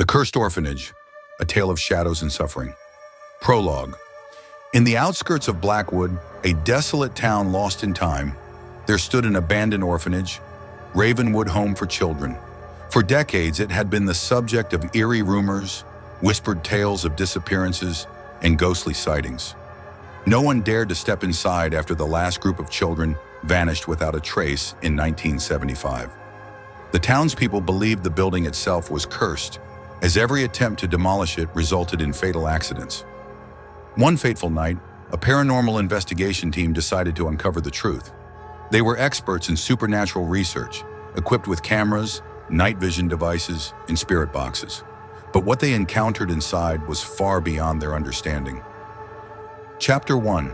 Cursed Orphanage, A Tale of Shadows and Suffering. Prologue. In the outskirts of Blackwood, a desolate town lost in time, there stood an abandoned orphanage, Ravenwood Home for Children. For decades, it had been the subject of eerie rumors, whispered tales of disappearances, and ghostly sightings. No one dared to step inside after the last group of children vanished without a trace in 1975. The townspeople believed the building itself was cursed, as every attempt to demolish it resulted in fatal accidents. One fateful night, a paranormal investigation team decided to uncover the truth. They were experts in supernatural research, equipped with cameras, night vision devices, and spirit boxes. But what they encountered inside was far beyond their understanding. Chapter 1.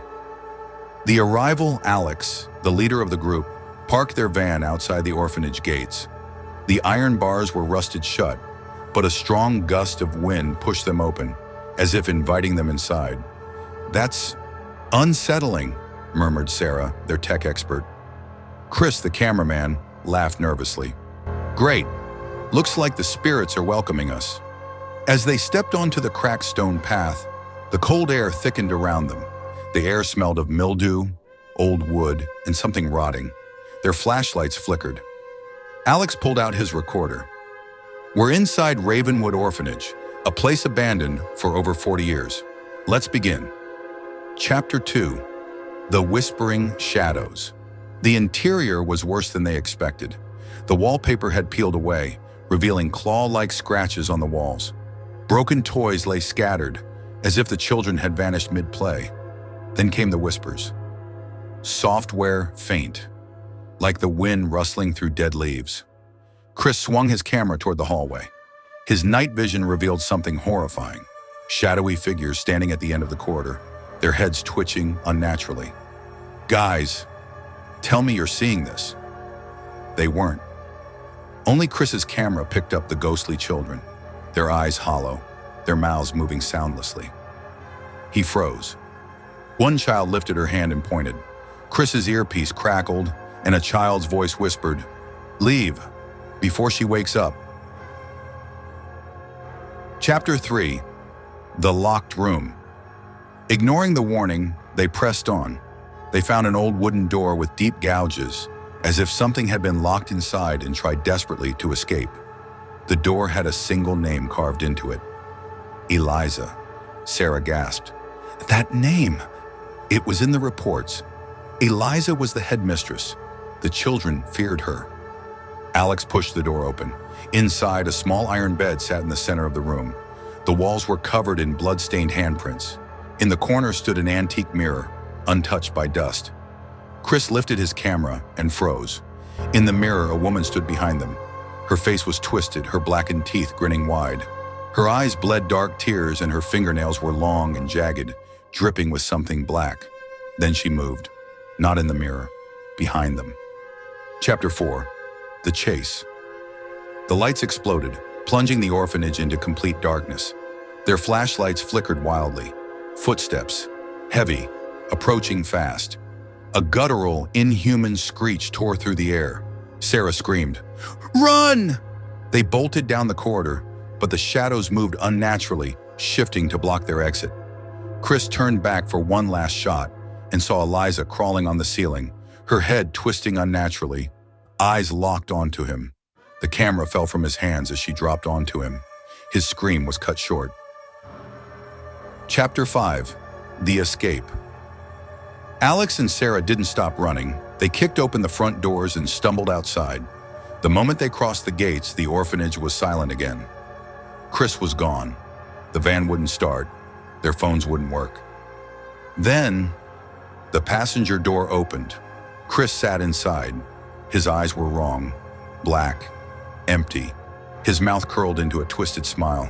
The arrival. Alex, the leader of the group, parked their van outside the orphanage gates. The iron bars were rusted shut, but a strong gust of wind pushed them open, as if inviting them inside. "That's unsettling," murmured Sarah, their tech expert. Chris, the cameraman, laughed nervously. "Great. Looks like the spirits are welcoming us." As they stepped onto the cracked stone path, the cold air thickened around them. The air smelled of mildew, old wood, and something rotting. Their flashlights flickered. Alex pulled out his recorder. "We're inside Ravenwood Orphanage, a place abandoned for over 40 years. Let's begin." Chapter 2. The Whispering Shadows. The interior was worse than they expected. The wallpaper had peeled away, revealing claw-like scratches on the walls. Broken toys lay scattered, as if the children had vanished mid-play. Then came the whispers. Software faint, like the wind rustling through dead leaves. Chris swung his camera toward the hallway. His night vision revealed something horrifying. Shadowy figures standing at the end of the corridor, their heads twitching unnaturally. "Guys, tell me you're seeing this." They weren't. Only Chris's camera picked up the ghostly children, their eyes hollow, their mouths moving soundlessly. He froze. One child lifted her hand and pointed. Chris's earpiece crackled, and a child's voice whispered, "Leave, before she wakes up." Chapter 3. The Locked Room. Ignoring the warning, they pressed on. They found an old wooden door with deep gouges, as if something had been locked inside and tried desperately to escape. The door had a single name carved into it. Eliza. Sarah gasped. That name! It was in the reports. Eliza was the headmistress. The children feared her. Alex pushed the door open. Inside, a small iron bed sat in the center of the room. The walls were covered in blood-stained handprints. In the corner stood an antique mirror, untouched by dust. Chris lifted his camera and froze. In the mirror, a woman stood behind them. Her face was twisted, her blackened teeth grinning wide. Her eyes bled dark tears, and her fingernails were long and jagged, dripping with something black. Then she moved, not in the mirror, behind them. Chapter 4. The Chase. The lights exploded, plunging the orphanage into complete darkness. Their flashlights flickered wildly. Footsteps, heavy, approaching fast. A guttural, inhuman screech tore through the air. Sarah screamed, "Run!" They bolted down the corridor, but the shadows moved unnaturally, shifting to block their exit. Chris turned back for one last shot and saw Eliza crawling on the ceiling, her head twisting unnaturally, eyes locked onto him. The camera fell from his hands as she dropped onto him. His scream was cut short. Chapter 5. The Escape. Alex and Sarah didn't stop running. They kicked open the front doors and stumbled outside. The moment they crossed the gates, the orphanage was silent again. Chris was gone. The van wouldn't start. Their phones wouldn't work. Then, the passenger door opened. Chris sat inside. His eyes were wrong. Black. Empty. His mouth curled into a twisted smile.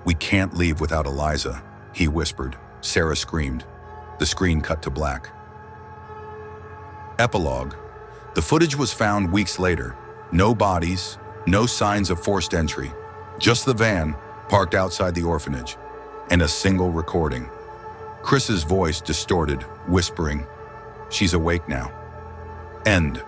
"We can't leave without Eliza," he whispered. Sarah screamed. The screen cut to black. Epilogue. The footage was found weeks later. No bodies, no signs of forced entry. Just the van, parked outside the orphanage, and a single recording. Chris's voice distorted, whispering, "She's awake now." End.